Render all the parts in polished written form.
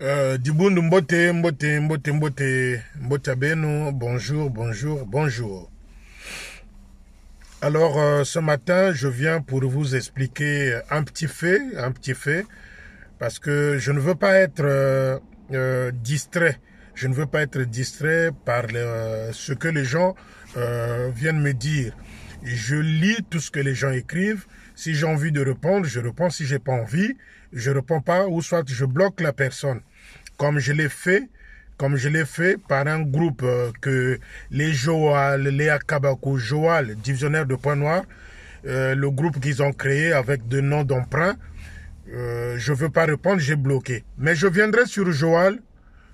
Dibundu Mbote, Mbote, Mbote, Mbote, Mbotabeno, bonjour, bonjour, bonjour. Alors, ce matin, je viens pour vous expliquer un petit fait, parce que je ne veux pas être distrait. Je ne veux pas être distrait par ce que les gens viennent me dire. Je lis tout ce que les gens écrivent. Si j'ai envie de répondre, je réponds. Si j'ai pas envie, je réponds pas, ou soit je bloque la personne. Comme je l'ai fait, par un groupe que les Joal, les Akabakou Joal, divisionnaires de Point Noir, le groupe qu'ils ont créé avec de noms d'emprunt. Je ne veux pas répondre, j'ai bloqué. Mais je viendrai sur Joal,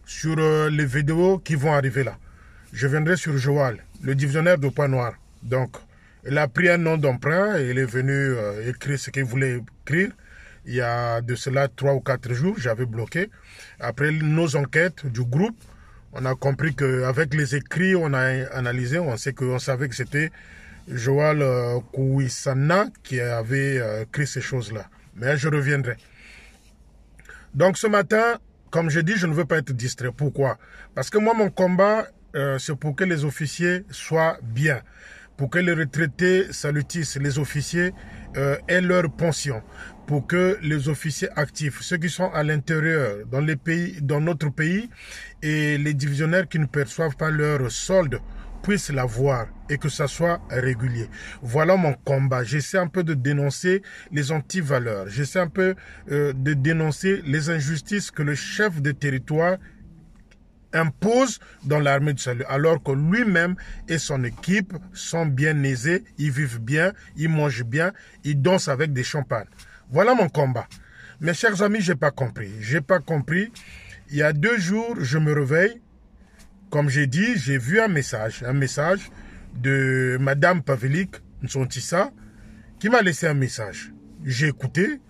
sur les vidéos qui vont arriver là. Je viendrai sur Joal, le divisionnaire de Point Noir. Donc, il a pris un nom d'emprunt et il est venu écrire ce qu'il voulait écrire. Il y a de cela 3 ou 4 jours, j'avais bloqué. Après nos enquêtes du groupe, on a compris qu'avec les écrits, on a analysé, on savait que c'était Joal Kouissana qui avait écrit ces choses-là. Mais je reviendrai. Donc ce matin, comme je dis, je ne veux pas être distrait. Pourquoi? Parce que moi, mon combat, c'est pour que les officiers soient bien. Pour que les retraités salutissent les officiers aient leur pension. Pour que les officiers actifs, ceux qui sont à l'intérieur, dans notre pays, et les divisionnaires qui ne perçoivent pas leur solde, puissent l'avoir et que ça soit régulier. Voilà mon combat. J'essaie un peu de dénoncer les antivaleurs. J'essaie un peu de dénoncer les injustices que le chef de territoire impose dans l'armée du salut, alors que lui-même et son équipe sont bien aisés, ils vivent bien, ils mangent bien, ils dansent avec des champagnes. Voilà mon combat. Mes chers amis, j'ai pas compris. Il y a 2 jours, je me réveille. Comme j'ai dit, j'ai vu un message de Madame Pavelik Nsontissa qui m'a laissé un message. J'ai écouté.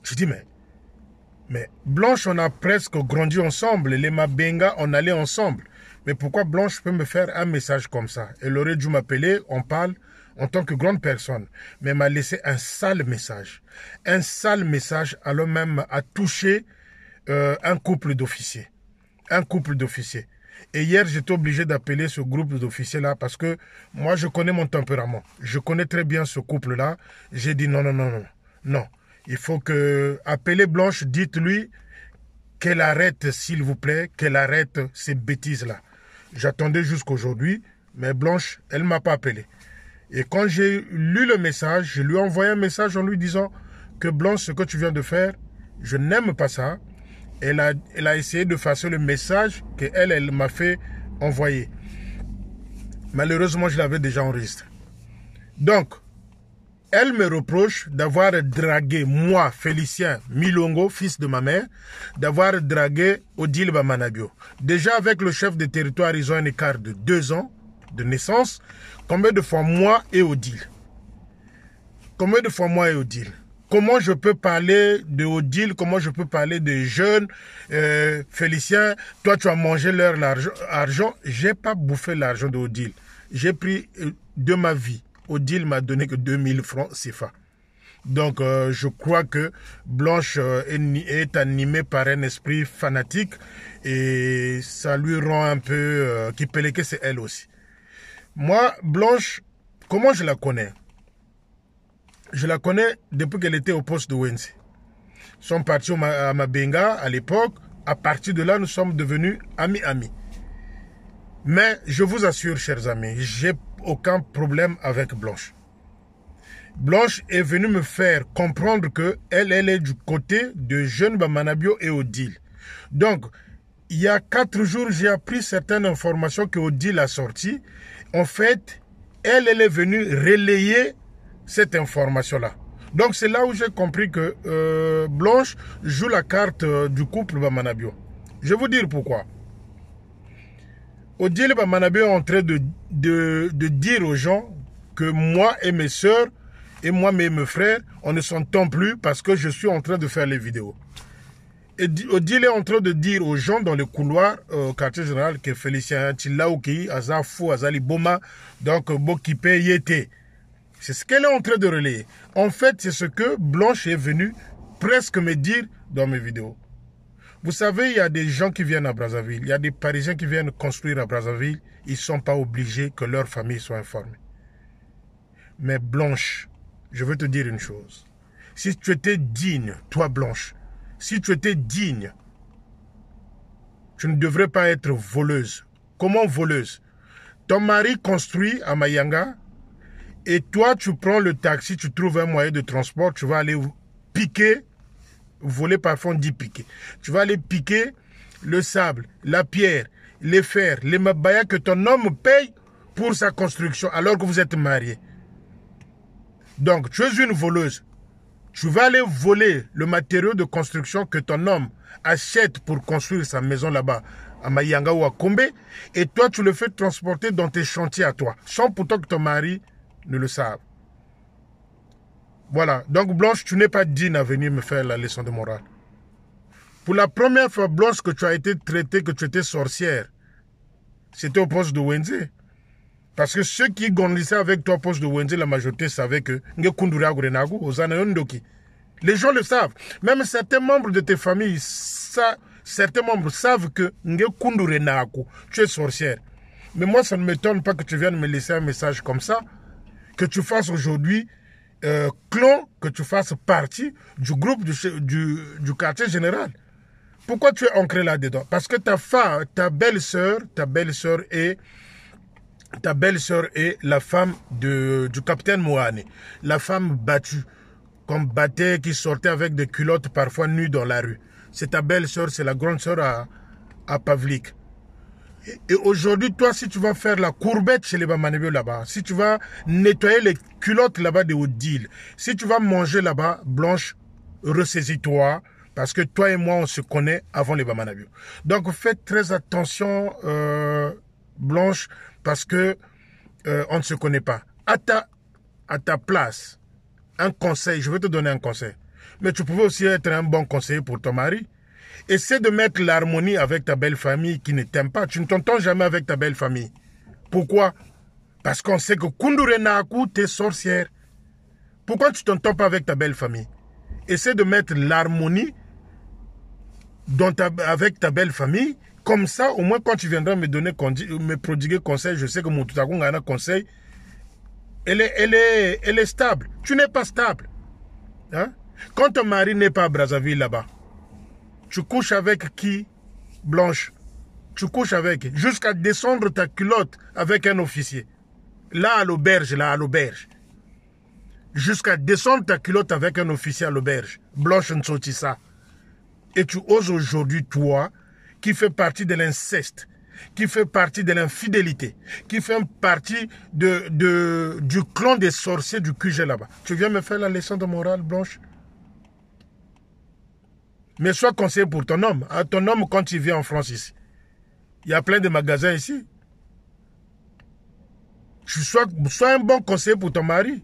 Je dis, mais Blanche, on a presque grandi ensemble. Les Mabenga, on allait ensemble. Mais pourquoi Blanche peut me faire un message comme ça? Elle aurait dû m'appeler, on parle en tant que grande personne. Mais elle m'a laissé un sale message. Un sale message, alors même à toucher un couple d'officiers. Et hier, j'étais obligé d'appeler ce groupe d'officiers-là parce que moi, je connais mon tempérament. Je connais très bien ce couple-là. J'ai dit non. Il faut que... Appelez Blanche, dites-lui qu'elle arrête, s'il vous plaît, qu'elle arrête ces bêtises-là. J'attendais jusqu'aujourd'hui, mais Blanche, elle ne m'a pas appelé. Et quand j'ai lu le message, je lui ai envoyé un message en lui disant que Blanche, ce que tu viens de faire, je n'aime pas ça. Elle a essayé de faire le message qu'elle m'a fait envoyer. Malheureusement, je l'avais déjà enregistré. Donc, elle me reproche d'avoir dragué, moi, Félicien Milongo, fils de ma mère, d'avoir dragué Odile Bamanabio. Déjà, avec le chef de territoire, ils ont un écart de 2 ans de naissance. Combien de fois moi et Odile? Comment je peux parler de Odile? Comment je peux parler de jeunes? Félicien, toi, tu as mangé leur argent. J'ai pas bouffé l'argent d'Odile. J'ai pris de ma vie. Odile m'a donné que 2000 francs CFA. Donc, je crois que Blanche est animée par un esprit fanatique et ça lui rend un peu... qui pèle que c'est elle aussi. Moi, Blanche, comment je la connais? Je la connais depuis qu'elle était au poste de Wensi. Ils sont partis à Mabenga à l'époque. À partir de là, nous sommes devenus amis. Mais je vous assure, chers amis, j'ai aucun problème avec Blanche. Blanche est venue me faire comprendre que elle est du côté de Jeune Bamanabio et Odile. Donc, il y a 4 jours, j'ai appris certaines informations que Odile a sorties. En fait, elle est venue relayer cette information-là. Donc, c'est là où j'ai compris que Blanche joue la carte du couple Bamanabio. Je vais vous dire pourquoi. Odile Bamanabio est en train de dire aux gens que moi et mes soeurs, et moi et mes frères, on ne s'entend plus parce que je suis en train de faire les vidéos. Et Odile est en train de dire aux gens dans le couloir au quartier général que Félicien Tilaouki, Azafou, Azali Boma, donc Bokipe Yete. C'est ce qu'elle est en train de relayer. En fait, c'est ce que Blanche est venue presque me dire dans mes vidéos. Vous savez, il y a des gens qui viennent à Brazzaville, il y a des Parisiens qui viennent construire à Brazzaville, ils ne sont pas obligés que leur famille soit informée. Mais Blanche, je veux te dire une chose. Si tu étais digne, toi Blanche, si tu étais digne, tu ne devrais pas être voleuse. Comment voleuse? Ton mari construit à Mayanga et toi tu prends le taxi, tu trouves un moyen de transport, tu vas aller piquer, voler parfois on dit piquer. Tu vas aller piquer le sable, la pierre, les fers, les mabaya que ton homme paye pour sa construction alors que vous êtes mariés. Donc tu es une voleuse. Tu vas aller voler le matériau de construction que ton homme achète pour construire sa maison là-bas, à Mayanga ou à Kombe, et toi, tu le fais transporter dans tes chantiers à toi, sans pourtant que ton mari ne le sache. Voilà. Donc, Blanche, tu n'es pas digne à venir me faire la leçon de morale. Pour la première fois, Blanche, que tu as été traitée, que tu étais sorcière, c'était au poste de Wenze. Parce que ceux qui grandissaient avec toi au poste de Wenze, la majorité savaient que les gens le savent. Même certains membres de tes familles, certains membres savent que tu es sorcière. Mais moi, ça ne m'étonne pas que tu viennes me laisser un message comme ça, que tu fasses aujourd'hui clan, que tu fasses partie du groupe du quartier général. Pourquoi tu es ancré là-dedans? Parce que ta belle-sœur est la femme du capitaine Mohané, la femme battue, qu'on battait, qui sortait avec des culottes parfois nues dans la rue. C'est ta belle-sœur, c'est la grande sœur à Pavlik. Et aujourd'hui, toi, si tu vas faire la courbette chez les Bamanébé là-bas, si tu vas nettoyer les culottes là-bas des Hautes-Îles, si tu vas manger là-bas, Blanche, ressaisis-toi, parce que toi et moi, on se connaît avant les Bamanébé. Donc, faites très attention, Blanche, parce que on ne se connaît pas. À ta place, un conseil, je vais te donner un conseil. Mais tu pouvais aussi être un bon conseiller pour ton mari. Essaie de mettre l'harmonie avec ta belle famille qui ne t'aime pas. Tu ne t'entends jamais avec ta belle famille. Pourquoi? Parce qu'on sait que Kundure Naaku, t'es sorcière. Pourquoi tu ne t'entends pas avec ta belle famille? Essaie de mettre l'harmonie avec ta belle famille. Comme ça, au moins quand tu viendras me prodiguer conseil, je sais que mon Toutagon a un conseil. Elle est stable. Tu n'es pas stable. Hein? Quand ton mari n'est pas à Brazzaville là-bas, tu couches avec qui, Blanche? Tu couches avec, jusqu'à descendre ta culotte avec un officier. Là à l'auberge. Jusqu'à descendre ta culotte avec un officier à l'auberge. Blanche Nsotissa. Et tu oses aujourd'hui, toi, qui fait partie de l'inceste, qui fait partie de l'infidélité, qui fait partie du clan des sorciers du QG là-bas. Tu viens me faire la leçon de morale, Blanche? Mais sois conseiller pour ton homme. Hein, ton homme, quand il vient en France ici, il y a plein de magasins ici. Sois un bon conseiller pour ton mari.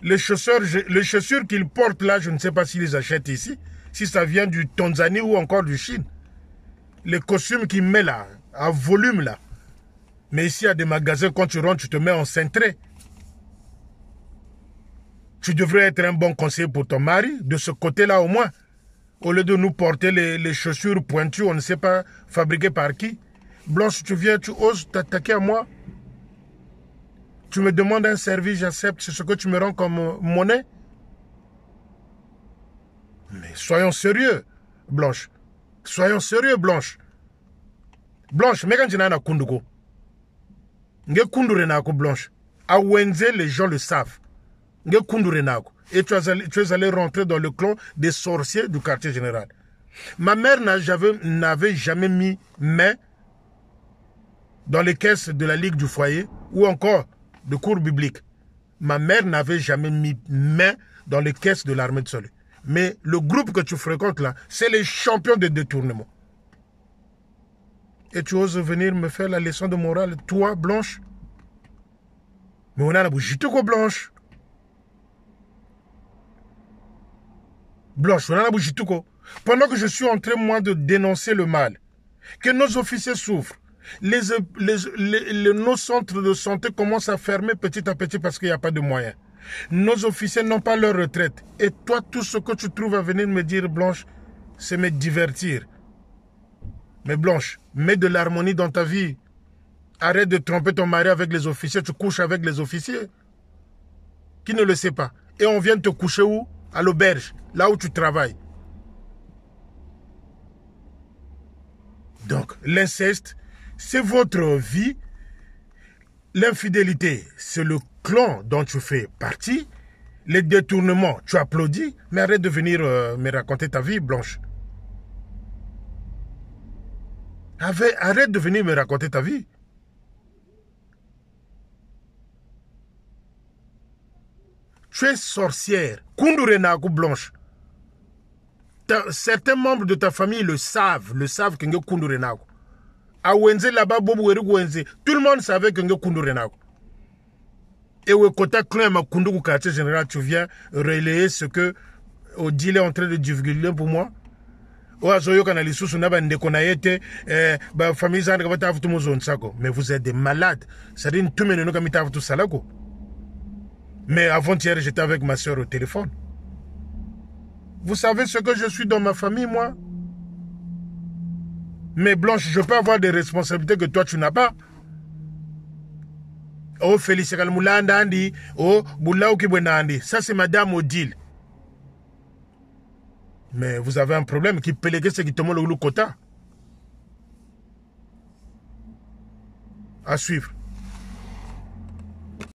Les chaussures qu'il porte là, je ne sais pas s'il les achète ici, si ça vient du Tanzanie ou encore du Chine. Les costumes qu'il met là, à volume là. Mais ici, il y a des magasins, quand tu rentres, tu te mets en cintré. Tu devrais être un bon conseiller pour ton mari, de ce côté-là au moins. Au lieu de nous porter les chaussures pointues, on ne sait pas fabriquées par qui. Blanche, tu viens, tu oses t'attaquer à moi. Tu me demandes un service, j'accepte, c'est ce que tu me rends comme monnaie. Mais soyons sérieux, Blanche. Soyons sérieux, Blanche. Blanche, mais quand tu n'as pas kunduko, Blanche. À Wenze, les gens le savent. Et tu es allé rentrer dans le clan des sorciers du quartier général. Ma mère n'avait jamais mis main dans les caisses de la Ligue du Foyer ou encore de cours bibliques. Ma mère n'avait jamais mis main dans les caisses de l'armée de Soleil. Mais le groupe que tu fréquentes là, c'est les champions de détournement. Et tu oses venir me faire la leçon de morale, toi, Blanche? Mais on a la bougie, quoi, Blanche? Blanche, on a la bougie, quoi. Pendant que je suis en train, moi, de dénoncer le mal, que nos officiers souffrent, nos centres de santé commencent à fermer petit à petit parce qu'il n'y a pas de moyens. Nos officiers n'ont pas leur retraite. Et toi, tout ce que tu trouves à venir me dire, Blanche, c'est me divertir. Mais Blanche, mets de l'harmonie dans ta vie. Arrête de tromper ton mari avec les officiers. Tu couches avec les officiers. Qui ne le sait pas? Et on vient te coucher où? À l'auberge, là où tu travailles. Donc, l'inceste, c'est votre vie. L'infidélité, c'est le clan dont tu fais partie. Les détournements, tu applaudis. Mais arrête de venir me raconter ta vie, Blanche. Arrête de venir me raconter ta vie. Tu es sorcière. Kundurenaku Blanche. Certains membres de ta famille le savent que tu es Kundurenaku. À Wenze là-bas, tout le monde savait que tu es Kundurenaku. Et au côté clan Makundu quartier général, tu viens relayer ce que Odile est en train de divulguer pour moi. Mais vous êtes des malades. Mais avant-hier, j'étais avec ma soeur au téléphone. Vous savez ce que je suis dans ma famille, moi? Mais Blanche, je peux avoir des responsabilités que toi, tu n'as pas. Oh, Félix Kalmoulanda Andi, oh, Boulaou Kibwenandi. Ça, c'est Madame Odile. Mais vous avez un problème qui peut léguer ce qui te montre le quota. À suivre.